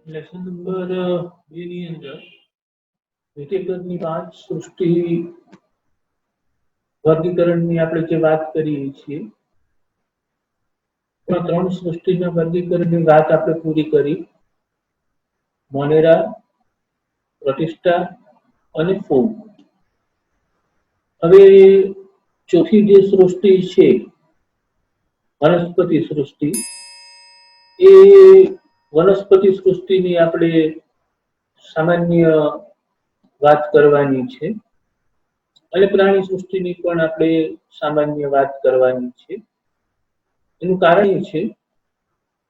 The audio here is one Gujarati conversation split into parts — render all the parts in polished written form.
લેસન નંબર 2 ની અંદર વિકેટની 5 સૃષ્ટિ વર્ગીકરણની આપણે જે વાત કરીએ છીએ એમાં 3 સૃષ્ટિના વર્ગીકરણની વાત આપણે પૂરી કરી. મોનેરા, પ્રતિષ્ઠા અને ફૂગ. હવે ચોથી જે સૃષ્ટિ છે વનસ્પતિ સૃષ્ટિ, એ વનસ્પતિ સૃષ્ટિની આપણે સામાન્ય વાત કરવાની છે અને પ્રાણી સૃષ્ટિની પણ આપણે સામાન્ય વાત કરવાની છે. એનું કારણ એ છે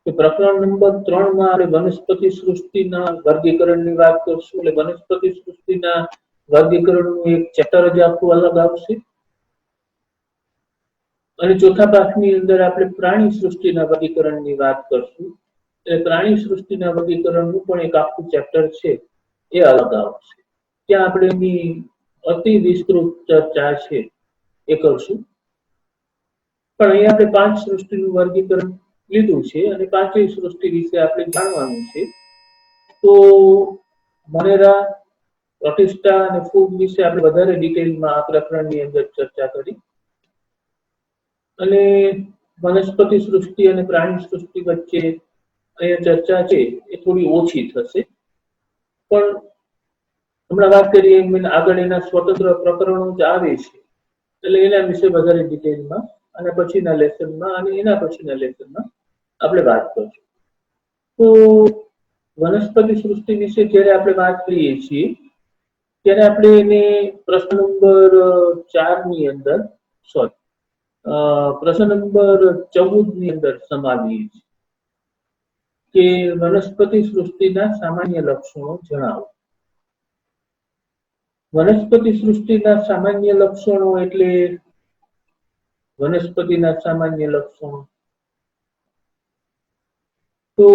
કે પ્રકરણ નંબર 3 માં આપણે વનસ્પતિ સૃષ્ટિના વર્ગીકરણની વાત કરશું. એટલે વનસ્પતિ સૃષ્ટિના વર્ગીકરણનું એક ચેપ્ટર જ આખું અલગ આવશે. અને ચોથા પાઠની અંદર આપણે પ્રાણી સૃષ્ટિના વર્ગીકરણની વાત કરશું. એટલે પ્રાણી સૃષ્ટિના વર્ગીકરણનું પણ એક આખું ચેપ્ટર છે એ અલગ આવશે. ત્યાં આપણે એની અતિ વિસ્તૃત ચર્ચા છે એ કરશું. પણ અહીંયા આપણે 5 સૃષ્ટિનું વર્ગીકરણ લીધું છે અને 5 સૃષ્ટિ વિશે આપણે જાણવાનું છે. તો મોનેરા, પ્રતિષ્ઠા અને ફૂગ વિશે આપણે વધારે ડિટેલમાં આ પ્રકરણની અંદર ચર્ચા કરી. અને વનસ્પતિ સૃષ્ટિ અને પ્રાણી સૃષ્ટિ વચ્ચે અહીંયા ચર્ચા છે એ થોડી ઓછી થશે. પણ હમણાં વાત કરીએ એમ આગળ એના સ્વતંત્ર પ્રકરણો જ આવે છે એટલે એના વિશે વધારે ડિટેલમાં અને પછીના લેસનમાં અને એના પછીના લેસનમાં આપણે વાત કરશું. તો વનસ્પતિ સૃષ્ટિ વિશે જ્યારે આપણે વાત કરીએ છીએ ત્યારે આપણે એને પ્રશ્ન નંબર 4 ની અંદર સોરી પ્રશ્ન નંબર 14 ની અંદર સમાવીએ છીએ કે વનસ્પતિ સૃષ્ટિના સામાન્ય લક્ષણો જણાવો. વનસ્પતિ સૃષ્ટિના સામાન્ય લક્ષણો એટલે વનસ્પતિના સામાન્ય લક્ષણો તો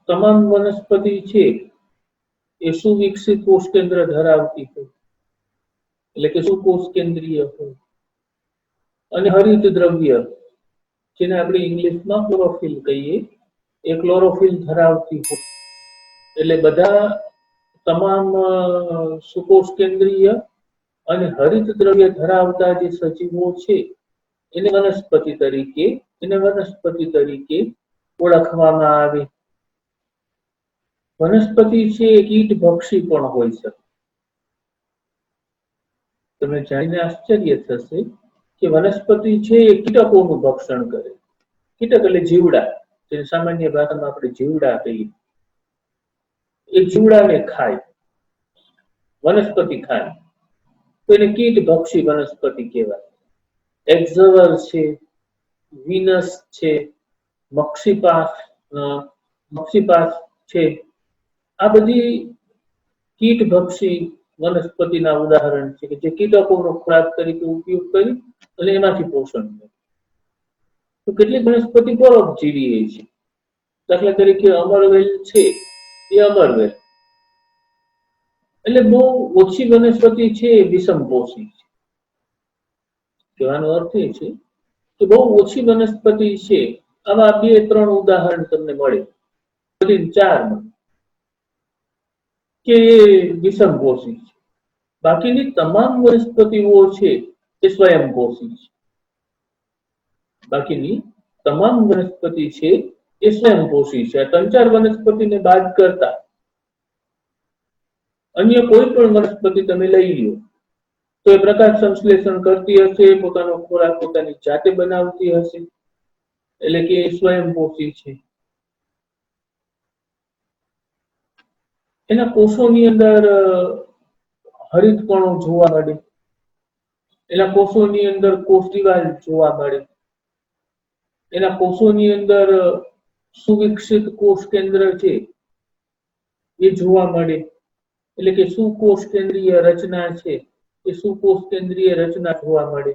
તમામ વનસ્પતિ છે એ સુવિકસિત કોષ કેન્દ્ર ધરાવતી હોય એટલે કે સુકોષ કેન્દ્રીય હોય અને હરિત દ્રવ્ય જેને આપણે ઇંગ્લિશમાં ક્લોરોફિલ કહીએ એ ક્લોરોફિલ ધરાવતી હોય. એટલે બધા તમામ સુકોષ કેન્દ્રીય અને હરિત દ્રવ્ય ધરાવતા જે સજીવો છે એને વનસ્પતિ તરીકે ઓળખવામાં આવે. વનસ્પતિ છે એ કીટભક્ષી પણ હોઈ શકે. તમને જાણીને આશ્ચર્ય થશે કે વનસ્પતિ છે એ કીટકોનું ભક્ષણ કરે. કીટક એટલે જીવડા, જેને સામાન્ય ભાષામાં આપણે જીવડા કહીએ. એ જીવડાને ખાય, વનસ્પતિ ખાય તો એને કીટભક્ષી વનસ્પતિ કહેવાય. એક્ઝવર છે, વિનસ છે, મક્ષીપાસ છે, આ બધી કીટભક્ષી વનસ્પતિના ઉદાહરણ છે કે જે કીટકોનો ખોરાક તરીકે ઉપયોગ કરી અને એમાંથી પોષણ મળે. તો કેટલીક વનસ્પતિ પરોપજીવી છે. દાખલા તરીકે અમરવેલ છે એ અમરવેલ એટલે બહુ ઓછી વનસ્પતિ છે એ વિષમપોષી છે. કહેવાનો અર્થ એ છે કે બહુ ઓછી વનસ્પતિ છે આવા 2-3 ઉદાહરણ તમને મળે 4 કે વિષમપોષી છે. બાકીની તમામ વનસ્પતિઓ છે એ સ્વયંપોષી છે. બાકીની તમામ વનસ્પતિ છે એ સ્વયંપોષી છે. 3-4 વનસ્પતિને બાદ કરતા અન્ય કોઈ પણ વનસ્પતિ તમે લઈ લો તો એ પ્રકાશ સંશ્લેષણ કરતી હશે, પોતાનો ખોરાક પોતાની જાતે બનાવતી હશે એટલે કે સ્વયંપોષી છે. એના કોષોની અંદર હરિતકણો જોવા મળે, એના કોષોની અંદર કોષ દિવાલ જોવા મળે, એના કોષોની અંદર સુવિકસિત કોષ કેન્દ્ર છે એ જોવા મળે. એટલે કે સુકોષ કેન્દ્રીય રચના છે એ સુકોષ કેન્દ્રીય રચના જોવા મળે.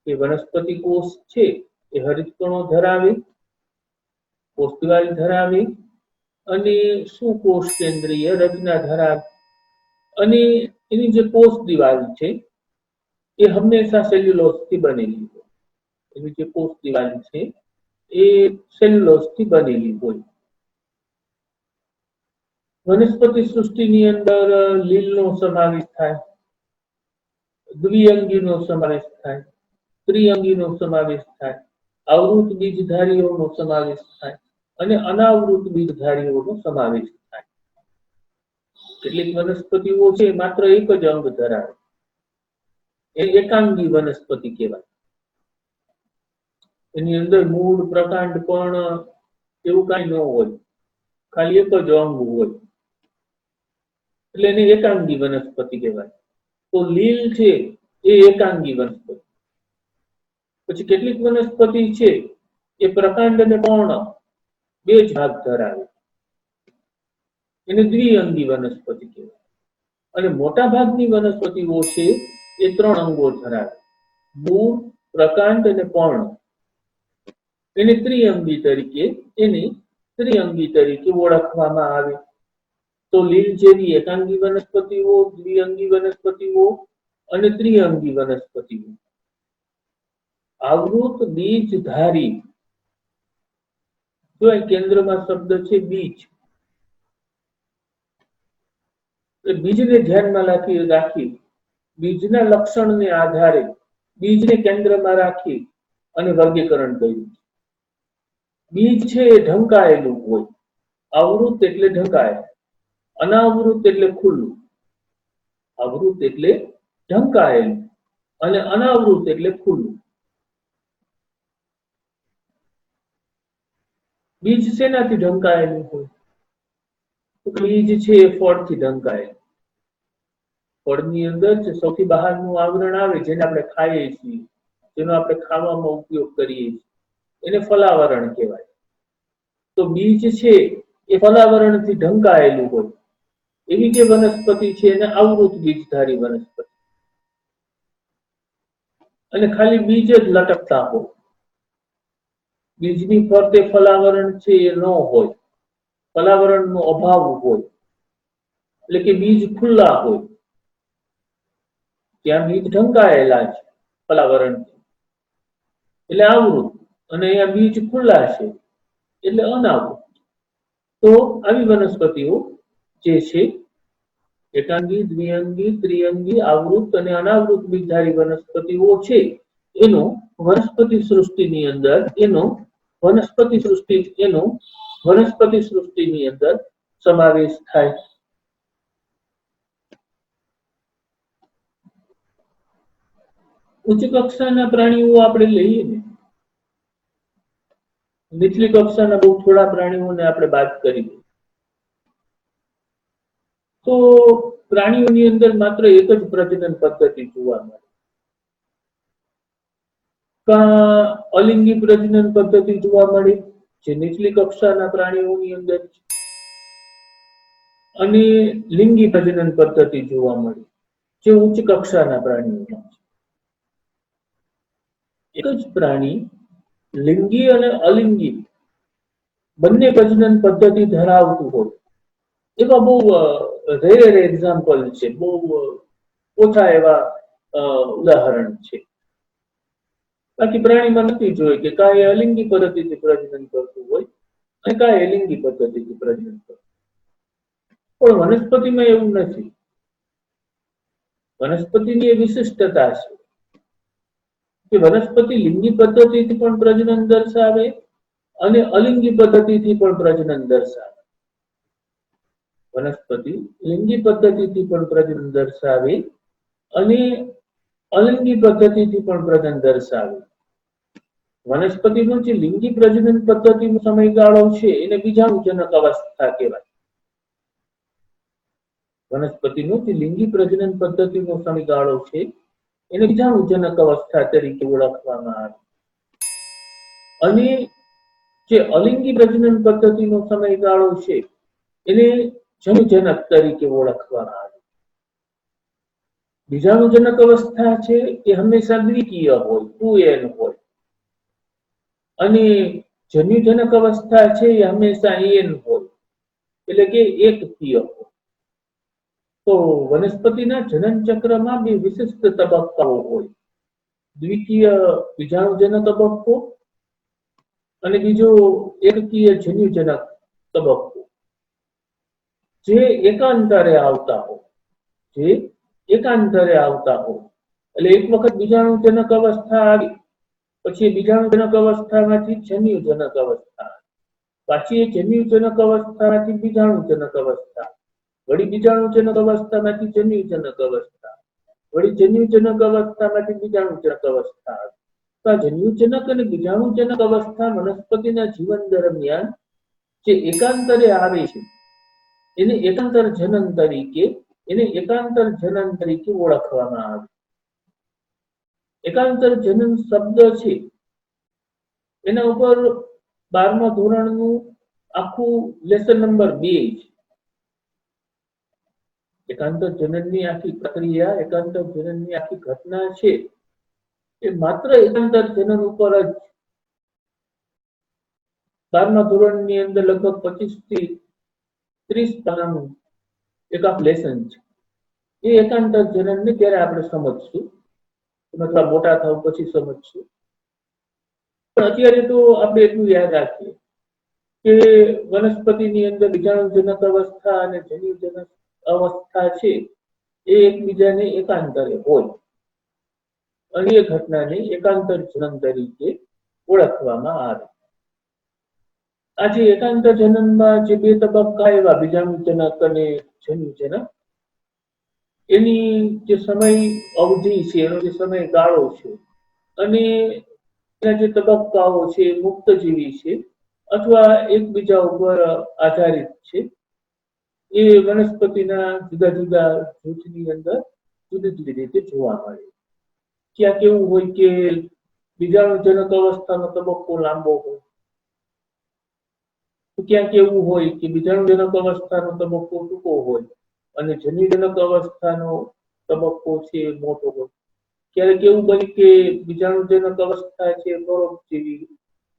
એ વનસ્પતિ કોષ છે એ હરિતકણો ધરાવે, કોષ દિવાલ ધરાવે અને સુકોષ કેન્દ્રીય રચના ધરાવે. અને એની જે કોષ દિવાલ છે એ હંમેશા સેલ્યુલોઝથી બનેલી હોય. એની જે કોષ દિવાલ છે એ સેલ્યુલોઝથી બનેલી હોય. વનસ્પતિ સૃષ્ટિની અંદર લીલનો સમાવેશ થાય, દ્વિઅંગીનો સમાવેશ થાય, ત્રિઅંગીનો સમાવેશ થાય, આવૃત બીજધારીઓનો સમાવેશ થાય અને અનાવૃત બીજધારીઓનો સમાવેશ થાય. કેટલીક વનસ્પતિઓ છે માત્ર એક જ અંગ ધરાવે, એ એકાંગી વનસ્પતિ કહેવાય. એની અંદર મૂળ, પ્રકાંડ પણ એવું કઈ ન હોય, ખાલી એક જ અંગ હોય, એટલે એને એકાંગી વનસ્પતિ કહેવાય. તો લીલ છે એ એકાંગી વનસ્પતિ. પછી કેટલીક વનસ્પતિ છે એ પ્રકાંડ અને પર્ણ બે જ ભાગ ધરાવે, એને દ્વિઅંગી વનસ્પતિ કહેવાય. અને મોટા ભાગની વનસ્પતિઓ છે એ ત્રણ અંગો ધરાવે, મૂળ, પ્રકાંડ અને પર્ણ. એને ત્રિઅંગી તરીકે ઓળખવામાં આવે. તો લીલ જેવી એકાંગી વનસ્પતિઓ, દ્વિઅંગી વનસ્પતિઓ અને ત્રિઅંગી વનસ્પતિઓ. આવૃત બીજધારી, જો કેન્દ્રમાં શબ્દ છે બીજ, બીજને ધ્યાનમાં રાખી બીજના લક્ષણને આધારે બીજને કેન્દ્રમાં રાખી અને વર્ગીકરણ કર્યું. બીજ છે એ ઢંકાયેલું હોય, આવૃત એટલે ઢંકાયેલું, અનાવૃત એટલે ખુલ્લું. આવૃત એટલે ઢંકાયેલું અને અનાવૃત એટલે ખુલ્લું. બીજ શેનાથી ઢંકાયેલું હોય? બીજ છે એ ફળથી ઢંકાયેલું. ફળની અંદર જે સૌથી બહારનું આવરણ આવે, જેને આપણે ખાઈએ છીએ, જેનો આપણે ખાવામાં ઉપયોગ કરીએ છીએ, એને ફલાવરણ કહેવાય. તો બીજ છે એ ફલાવરણથી ઢંકાયેલું હોય, એવી જે વનસ્પતિ છે એને આવૃત બીજધારી વનસ્પતિ. અને ખાલી બીજ જ લટકતા હોય, બીજની ફરતે ફલાવરણ છે એ ન હોય, ફલાવરણનો અભાવ હોય, એટલે કે બીજ ખુલ્લા હોય. ત્યાં બીજ ઢંકાયેલા છે ફલાવરણથી, એટલે આવૃત, અને અહીંયા બીજ ખુલ્લા છે એટલે અનાવૃત. તો આવી વનસ્પતિઓ જે છે એકાંગી, દ્વિઅંગી, ત્રિઅંગી, આવૃત અને અનાવૃત બીજધારી વનસ્પતિઓ છે, એનો વનસ્પતિ સૃષ્ટિની અંદર સમાવેશ થાય. ઉચ્ચ કક્ષાના પ્રાણીઓ આપણે લઈએ ને, નીચલી કક્ષાના બહુ થોડા પ્રાણીઓને આપણે બાદ કરી દઈએ તો પ્રાણીઓની અંદર માત્ર એક જ પ્રજનન પદ્ધતિ જોવા મળે. અલિંગી પ્રજનન પદ્ધતિ જોવા મળે, જે નીચલી કક્ષાના પ્રાણીઓની અંદર છે, અને લિંગી પ્રજનન પદ્ધતિ જોવા મળે, જે ઉચ્ચ કક્ષાના પ્રાણીઓમાં છે. એક જ પ્રાણી લિંગી અને અલિંગી બંને પ્રજનન પદ્ધતિ ધરાવતું હોય એવા બહુ રેર એક્ઝામ્પલ છે, બહુ ઓછા એવા ઉદાહરણ છે. બાકી પ્રાણીમાં નથી જોયું કે કાંઈ અલિંગી પદ્ધતિથી પ્રજનન કરતું હોય અને કાંઈ લિંગી પદ્ધતિથી પ્રજનન કરતું. પણ વનસ્પતિમાં એવું નથી. વનસ્પતિની એ વિશિષ્ટતા છે કે વનસ્પતિ લિંગી પદ્ધતિથી પણ પ્રજનન દર્શાવે અને અલિંગી પદ્ધતિથી પણ પ્રજનન દર્શાવે. વનસ્પતિ લિંગી પદ્ધતિથી પણ પ્રજનન દર્શાવે અને અલિંગી પદ્ધતિથી પણ પ્રજનન દર્શાવે. વનસ્પતિનો જે લિંગી પ્રજનન પદ્ધતિનો સમયગાળો છે એને બીજાણુજનક અવસ્થા કહેવાય. વનસ્પતિનો જે લિંગી પ્રજનન પદ્ધતિનો સમયગાળો છે એને બીજાણુજનક અવસ્થા તરીકે ઓળખવામાં આવે. અને જે અલિંગી પ્રજનન પદ્ધતિનો સમયગાળો છે એને જન્યુજનક તરીકે ઓળખવામાં આવે. બીજાણુજનક અવસ્થા છે એ હંમેશા દ્વિકીય હોય, 2n હોય, અને જન્યુજનક અવસ્થા છે એ હંમેશા n હોય, એટલે કે એકકીય હોય. તો વનસ્પતિના જનન ચક્રમાં બે વિશિષ્ટ તબક્કાઓ હોય, દ્વિકીય બીજાણુજનક તબક્કો અને બીજો એકકીય જન્યુજનક તબક્કો. જે એકાંતરે આવતા હોય, જે એકાંતરે આવતા હોય, એટલે એક વખત બીજાણુજનક અવસ્થા આવી, પછી બીજાણુજનક અવસ્થામાંથી જન્યુજનક અવસ્થા, પાછી એ જન્યુજનક અવસ્થામાંથી બીજાણુજનક અવસ્થા, વળી બીજાણુજનક અવસ્થામાંથી જન્યુજનક અવસ્થા, વળી જન્યુજનક અવસ્થામાંથી બીજાણુજનક અવસ્થા. તો આ જન્યુજનક અને બીજાણુજનક અવસ્થા વનસ્પતિના જીવન દરમિયાન જે એકાંતરે આવે છે એને એકાંતર જનન તરીકે ઓળખવામાં આવે. એકાંતર જનન શબ્દ છે એના ઉપર 12મા ધોરણનું આખું લેસન નંબર 2 છે. એકાંતર જનનની આખી પ્રક્રિયા, એકાંતર જનનની આખી ઘટના છે એ માત્ર એકાંતર જનન ઉપર જ 12મા ધોરણની અંદર લગભગ 25 થી 30 પાનાનું એક આખું લેસન છે. એ એકાંતર જનનને ત્યારે આપણે સમજશું, મતલબ મોટા થાવ પછી સમજશું. પણ અત્યારે તો આપણે એટલું યાદ રાખીએ કે વનસ્પતિની અંદર બીજાણુજનક અવસ્થા અને જન્યુજનક અવસ્થા છે એ એકબીજાને એકાંતરે હોય અને એ ઘટનાને એકાંતર જનન તરીકે ઓળખવામાં આવે. આજે એકાંતર જનનમાં જે 2 તબક્કા આવ્યા, બીજાણુજનક અને જન્યુજનક, એની જે સમય અવધિ છે, એનો જે સમયગાળો છે અને એના જે તબક્કાઓ છે મુક્તજીવી છે અથવા એકબીજા ઉપર આધારિત છે, એ વનસ્પતિના જુદા જુદા જૂથની અંદર જુદી જુદી રીતે જોવા મળે. ક્યાંક એવું હોય કે બીજાણુજનક અવસ્થાનો તબક્કો લાંબો હોય, તો ક્યાંક એવું હોય કે બીજાણુજનક અવસ્થાનો તબક્કો ટૂંકો હોય અને જન્યુજનક અવસ્થાનો તબક્કો છે મોટો હોય. ક્યારેક એવું બને કે બીજાણુજનક અવસ્થા છે પરોપજીવી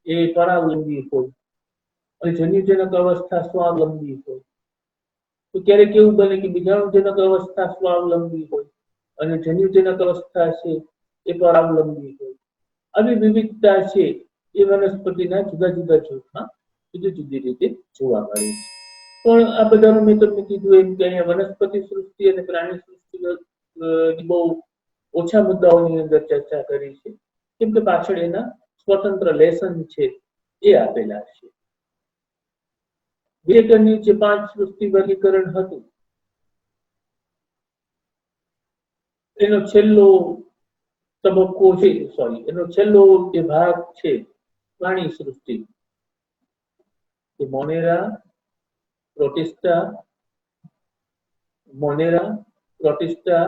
એ પરાવલંબી હોય અને જન્યુજનક અવસ્થા સ્વાવલંબી હોય. તો ક્યારેક એવું બને કે બીજાણુજનક અવસ્થા સ્વાવલંબી હોય અને જન્યુજનક અવસ્થા છે એ પરાવલંબી હોય. આવી વિવિધતા છે એ વનસ્પતિના જુદા જુદા જૂથમાં જુદી જુદી રીતે જોવા મળે છે. પણ આ બધાનું મેં તમને કીધું એમ કે અહીંયા વનસ્પતિ સૃષ્ટિ અને પ્રાણી સૃષ્ટિ બહુ ઓછા મુદ્દાઓની અંદર ચર્ચા કરી છે, કેમ કે પાછળ એના સ્વતંત્ર લેસન છે એ આપેલા છે. વિવેકરની જે 5 સૃષ્ટિ વર્ગીકરણ હતું એનો છેલ્લો તબક્કો છે, એનો છેલ્લો જે ભાગ છે પ્રાણી સૃષ્ટિ, મોનેરા, પ્રોટિસ્ટા,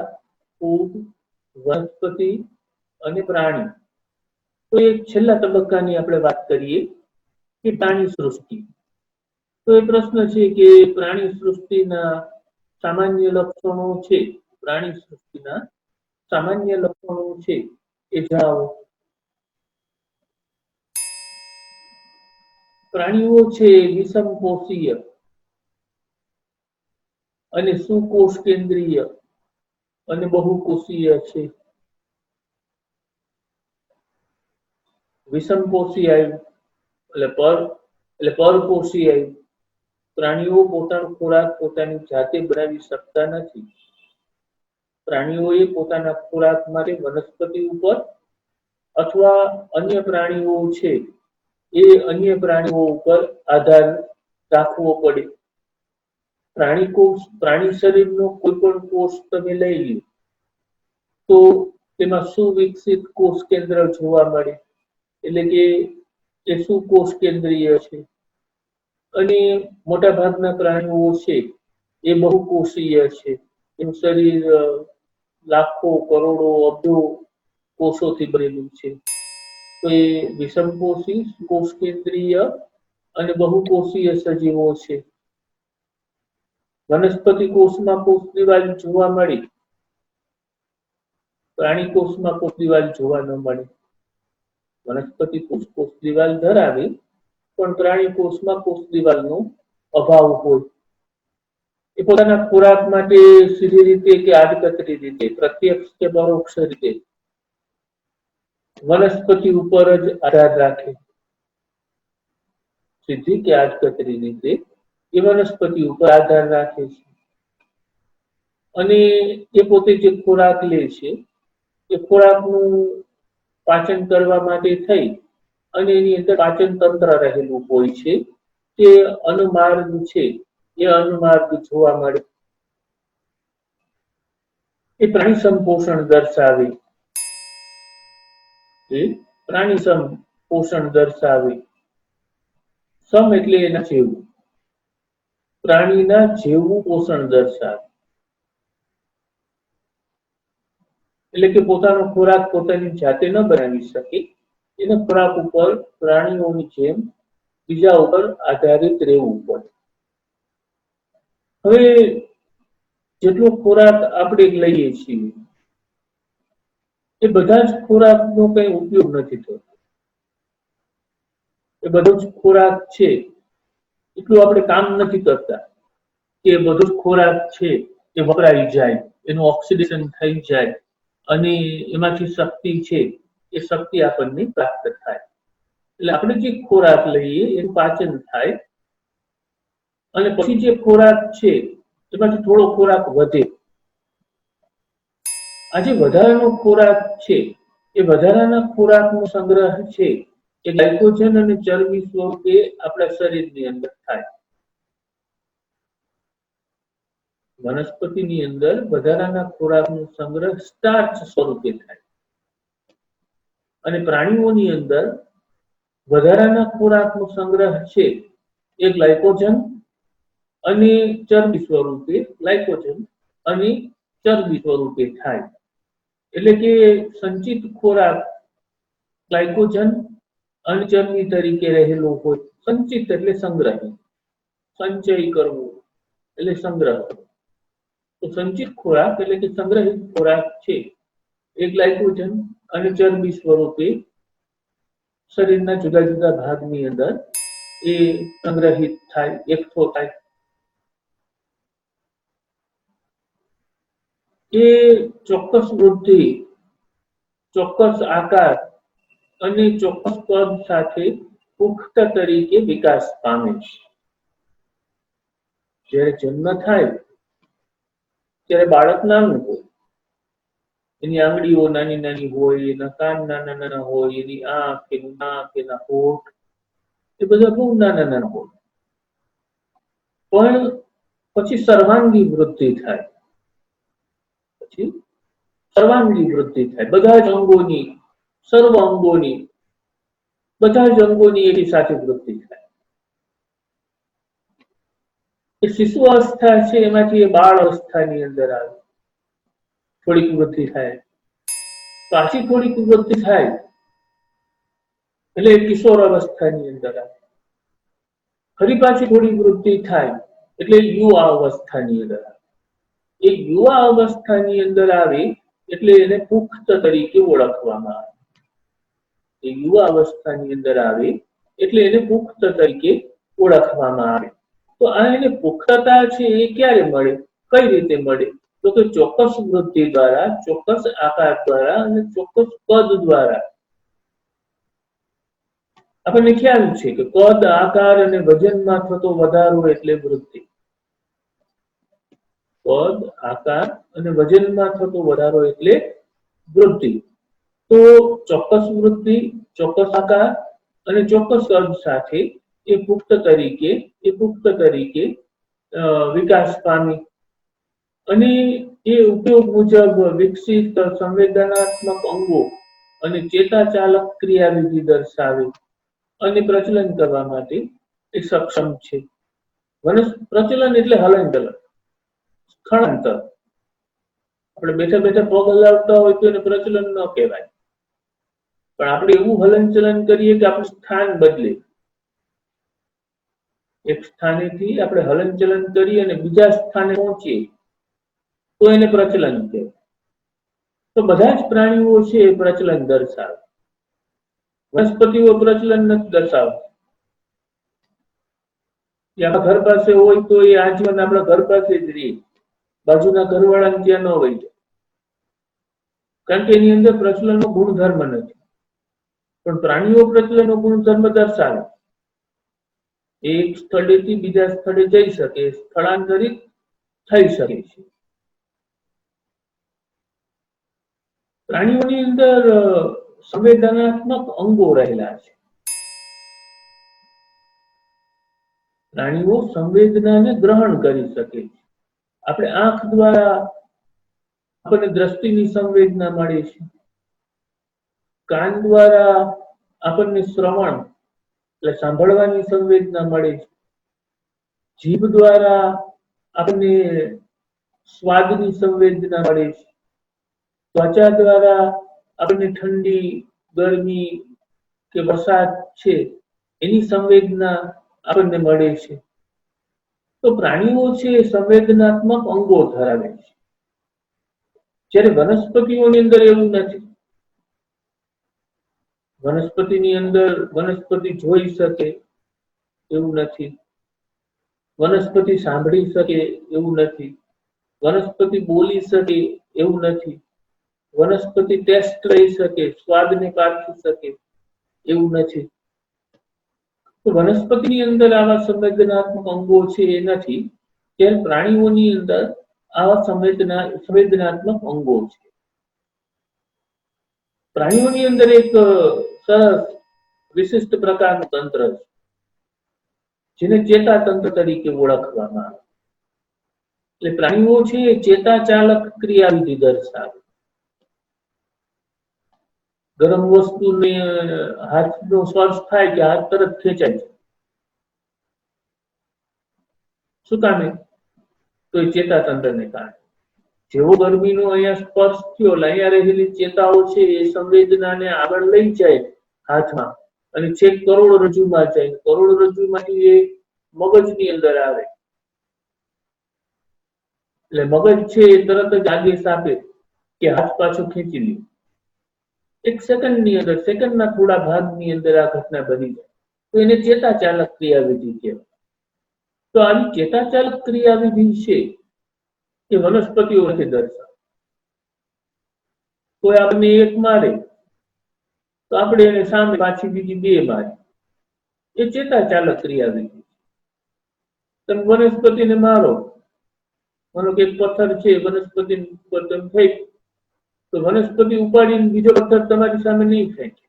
ફૂગ, વનસ્પતિ અને પ્રાણી. તો એ છેલ્લા તબક્કાની આપણે વાત કરીએ કે પ્રાણી સૃષ્ટિ. તો એ પ્રશ્ન છે કે પ્રાણી સૃષ્ટિના સામાન્ય લક્ષણો છે, પ્રાણી સૃષ્ટિના સામાન્ય લક્ષણો છે એ જણાવો. પ્રાણીઓ છે વિષમકોષીય અને સુકોષ કેન્દ્રીય અને બહુકોષીય છે. વિષમકોષી આવ્યું એટલે પરકોષી આવ્યું. પ્રાણીઓ પોતાનો ખોરાક પોતાની જાતે બનાવી શકતા નથી. પ્રાણીઓએ પોતાના ખોરાક માટે વનસ્પતિ ઉપર અથવા અન્ય પ્રાણીઓ છે એ અન્ય પ્રાણીઓ ઉપર આધાર રાખવો પડે. પ્રાણી શરીરનો કોઈ પણ કોષ તમે લઈ લો તો તેમાં સુવિકસિત કોષ કેન્દ્ર જોવા મળે, એટલે કે એ સુકોષ કેન્દ્રીય છે. અને મોટા ભાગના પ્રાણીઓ છે એ બહુકોષીય છે. એનું શરીર લાખો, કરોડો, અબજો કોષોથી બનેલું છે. તો એ વિષમકોષી, કોષ કેન્દ્રીય અને બહુકોષીય સજીવો છે. વનસ્પતિ કોષમાં કોષ દિવાલ જોવા મળી, પ્રાણી કોષમાં કોષ દિવાલ જોવા ન મળે. વનસ્પતિ કોષ દિવાલ ધરાવે પણ પ્રાણી કોષમાં કોષ દિવાલનો અભાવ હોય. એ પોતાના ખોરાક માટે સીધી રીતે કે આડકતરી રીતે, પ્રત્યક્ષ કે પરોક્ષ રીતે વનસ્પતિ ઉપર જ આધાર રાખે. સીધી કે આડકતરી રીતે એ વનસ્પતિ ઉપર આધાર રાખે છે અને એ પોતે જે ખોરાક લે છે એ ખોરાકનું પાચન કરવા માટે થઈ અને એની અંદર પાચન તંત્ર રહેલું હોય છે તે અનુમાર્ગ છે એ અનુમાર્ગ જોવા મળે. એ પ્રાણી સંપોષણ દર્શાવે. એ પ્રાણી સંપોષણ દર્શાવે. સમ એટલે એના જેવું, પ્રાણીના જેવું પોષણ દર્શાવે. એટલે કે પોતાનો ખોરાક પોતાની જાતે ન બનાવી શકે, એના ખોરાક ઉપર પ્રાણીઓની જેમ બીજા ઉપર આધારિત રહેવું પડે. હવે જેટલો ખોરાક આપણે લઈએ છીએ એ બધા જ ખોરાકનો કઈ ઉપયોગ નથી થતો. એ બધો જ ખોરાક છે એટલું આપણે કામ નથી કરતા કે બધો જ ખોરાક છે એ વપરાઈ જાય, એનું ઓક્સિડેશન થઈ જાય અને એમાંથી શક્તિ છે એ શક્તિ આપણને પ્રાપ્ત થાય. એટલે આપણે જે ખોરાક લઈએ એનું પાચન થાય અને પછી જે ખોરાક છે એમાંથી થોડો ખોરાક વધે. આ જે વધારાનો ખોરાક છે એ વધારાના ખોરાકનો સંગ્રહ છે એ ગ્લાયકોજન અને ચરબી સ્વરૂપે આપણા શરીરની અંદર થાય. વનસ્પતિની અંદર વધારાના ખોરાકનો સંગ્રહ સ્ટાર્ચ સ્વરૂપે થાય અને પ્રાણીઓની અંદર વધારાના ખોરાકનો સંગ્રહ છે એ ગ્લાયકોજન અને ચરબી સ્વરૂપે, ગ્લાયકોજન અને ચરબી સ્વરૂપે થાય. એટલે કે સંચિત ખોરાક ગ્લાયકોજન અને ચરબી તરીકે રહેલો હોય. સંચિત એટલે સંગ્રહિત, સંચય કરવું એટલે સંગ્રહ. તો સંચિત ખોરાક એટલે કે સંગ્રહિત ખોરાક છે એ ગ્લાયકોજન અને ચરબી સ્વરૂપે શરીરના જુદા જુદા ભાગની અંદર એ સંગ્રહિત થાય, એકઠો થાય. એ ચોક્કસ વૃદ્ધિ, ચોક્કસ આકાર અને ચોક્કસ કદ સાથે પુખ્ત તરીકે વિકાસ પામે છે. જ્યારે જન્મ થાય ત્યારે બાળક નાનું હોય, એની આંગળીઓ નાની નાની હોય, એના કાન નાના નાના હોય, એની આંખ, એનું નાક, એના હોઠ એ બધા બહુ નાના નાના હોય. પણ પછી સર્વાંગી વૃદ્ધિ થાય. પછી સર્વાંગી વૃદ્ધિ થાય, બધા જ અંગોની, સર્વ અંગોની, બધા જ અંગોની એની સાથે વૃદ્ધિ થાય. એ શિશુ અવસ્થા છે એમાંથી એ બાળ અવસ્થાની અંદર આવે, થોડીક વૃદ્ધિ થાય, પાછી થોડીક વૃદ્ધિ થાય એટલે કિશોર અવસ્થાની અંદર આવે, ફરી પાછી થોડી વૃદ્ધિ થાય એટલે યુવા અવસ્થાની અંદર આવે. એ યુવા અવસ્થાની અંદર આવે એટલે એને પુખ્ત તરીકે ઓળખવામાં આવે. એ યુવા અવસ્થાની અંદર આવે એટલે એને પુખ્ત તરીકે ઓળખવામાં આવે. તો આ એને પુખ્તતા છે એ ક્યારે મળે, કઈ રીતે મળે? તો કે ચોક્કસ વૃદ્ધિ દ્વારા, ચોક્કસ આકાર દ્વારા અને ચોક્કસ કદ દ્વારા. આપણને ખ્યાલ છે કે કદ, આકાર અને વજનમાં થતો વધારો એટલે વૃદ્ધિ. કદ, આકાર અને વજનમાં થતો વધારો એટલે વૃદ્ધિ. તો ચોક્કસ વૃદ્ધિ, ચોક્કસ આકાર અને ચોક્કસ કદ સાથે એ પુખ્ત તરીકે વિકાસ પામી અને એ ઉપયોગ મુજબ વિકસિત સંવેદનાત્મક અંગો અને ચેતાચાલક ક્રિયાવિધિ દર્શાવે અને પ્રચલન કરવા માટે એ સક્ષમ છે. પ્રચલન એટલે હલનચલન, સ્થળાંતર. આપણે બેઠા બેઠા પગ હલાવતા હોય તો એને પ્રચલન ન કહેવાય, પણ આપણે એવું હલનચલન કરીએ કે આપણું સ્થાન બદલે. એક સ્થાનેથી આપણે હલનચલન કરીએ અને બીજા સ્થાને પહોંચીએ તો એને પ્રચલન કહેવાય. તો બધા જ પ્રાણીઓ છે એ પ્રચલન દર્શાવે. વનસ્પતિઓ પ્રચલન નથી દર્શાવતી. આપણા ઘર પાસે હોય તો એ આજીવન આપણા ઘર પાસે જ રહે, બાજુના ઘરવાળાને ત્યાં ન હોય, કારણ કે એની અંદર પ્રચલનનો ગુણધર્મ નથી. પણ પ્રાણીઓ પ્રચલનનો ગુણધર્મ દર્શાવે. એક સ્થળેથી બીજા સ્થળે જઈ શકે, સ્થળાંતરિત થઈ શકે છે. પ્રાણીઓની અંદર સંવેદનાત્મક અંગો રહેલા છે. પ્રાણીઓ સંવેદનાને ગ્રહણ કરી શકે છે. આપણે આંખ દ્વારા આપણને દ્રષ્ટિની સંવેદના મળે છે, કાન દ્વારા આપણને શ્રવણ એટલે સાંભળવાની સંવેદના મળે છે, જીભ દ્વારા આપણને સ્વાદની સંવેદના મળે છે, ત્વચા દ્વારા આપણને ઠંડી, ગરમી કે વરસાદ છે એની સંવેદના આપણને મળે છે. તો પ્રાણીઓ છે સંવેદનાત્મક અંગો ધરાવે છે, જ્યારે વનસ્પતિઓની અંદર એવું નથી. વનસ્પતિની અંદર વનસ્પતિ જોઈ શકે એવું નથી, વનસ્પતિ સાંભળી શકે એવું નથી, વનસ્પતિ બોલી શકે એવું નથી, વનસ્પતિ ટેસ્ટ લઈ શકે, સ્વાદને પારખી શકે એવું નથી. તો વનસ્પતિની અંદર આવા સંવેદનાત્મક અંગો છે એ નથી, ત્યારે પ્રાણીઓની અંદર આવા સંવેદનાત્મક અંગો છે. પ્રાણીઓની અંદર એક સરસ વિશિષ્ટ પ્રકારનું તંત્ર છે, જેને ચેતાતંત્ર તરીકે ઓળખવામાં આવે. એટલે પ્રાણીઓ છે એ ચેતાચાલક ક્રિયાવિધિ દર્શાવે. ગરમ વસ્તુને હાથનો સ્પર્શ થાય કે હાથ તરત ખેંચાય છે. શું કામે? તો એ ચેતાતંત્રને કારણે. જેવો ગરમીનો અહીંયા સ્પર્શ થયો, અહીંયા રહેલી ચેતાઓ છે એ સંવેદનાને આગળ લઈ જાય હાથમાં અને છેક કરોડરજ્જુમાં જાય, કરોડરજ્જુમાંથી એ મગજની અંદર આવે. એટલે મગજ છે એ તરત જ આદેશ આપે કે હાથ પાછો ખેંચી લે. એક સેકન્ડની અંદર, સેકન્ડના થોડા ભાગની અંદર આ ઘટના બની જાય, તો એને ચેતાચાલક ક્રિયાવિધિ કહેવાય. તો આવી ચેતાચાલક ક્રિયાવિધિ છે એ વનસ્પતિઓ નથી દર્શાવે. કોઈ આપણને એક મારે તો આપણે એને સામે પાછી બીજી બે મારી, એ ચેતાચાલક ક્રિયાવિધિ. તમે વનસ્પતિને મારો, માનો કે એક પથ્થર છે વનસ્પતિ પર તમે ફેંક, તો વનસ્પતિ ઉપાડીને બીજો પથ્થર તમારી સામે નહીં ફેંકે,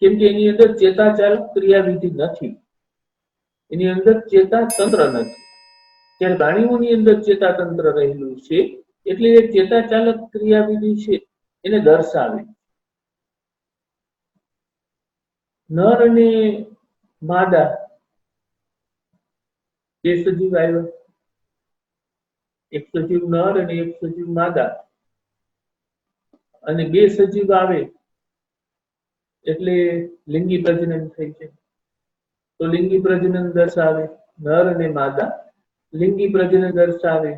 કેમ કે એની અંદર ચેતાચાલક ક્રિયાવિધિ નથી, એની અંદર ચેતાતંત્ર નથી. ત્યારે પ્રાણીઓની અંદર ચેતાતંત્ર રહેલું છે, એટલે એ ચેતાચાલક ક્રિયાવિધિ છે એને દર્શાવે. નર અને માદા બે સજીવ આવ્યા, એક સજીવ નર અને એક સજીવ માદા, અને બે સજીવ આવે એટલે લિંગી પ્રજનન થઈ છે. તો લિંગી પ્રજનન દર્શાવે, નર અને માદા લિંગી પ્રજનન દર્શાવે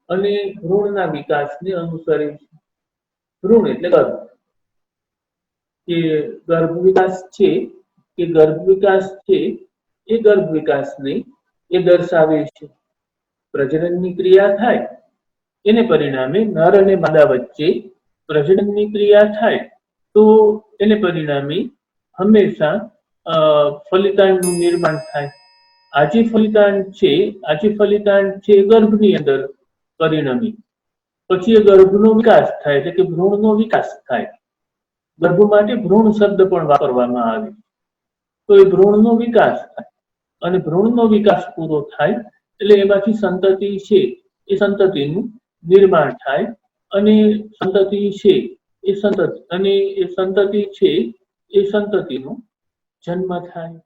અને ભ્રૂણના વિકાસને અનુસરે છે. ભ્રૂણ એટલે ગર્ભ, કે ગર્ભ વિકાસ છે કે ગર્ભ વિકાસ છે એ ગર્ભ વિકાસને એ દર્શાવે છે. પ્રજનનની ક્રિયા થાય એને પરિણામે નર અને માદા વચ્ચે પ્રજનનની ક્રિયા થાય તો એને પરિણામે હંમેશા ફલિતાંડનું નિર્માણ થાય. આજે ફલિતાંડ છે ગર્ભની અંદર પરિણમી, પછી એ ગર્ભનો વિકાસ થાય, એટલે કે ભ્રૂણનો વિકાસ થાય. ગર્ભ માટે ભ્રૂણ શબ્દ પણ વાપરવામાં આવે. તો એ ભ્રૂણનો વિકાસ થાય અને ભ્રૂણનો વિકાસ પૂરો થાય એટલે એમાંથી સંતતિ છે એ સંતતિનું નિર્માણ થાય અને સંતતિ છે એ સંતતિ અને એ સંતતિ છે એ સંતતિનો જન્મ થાય.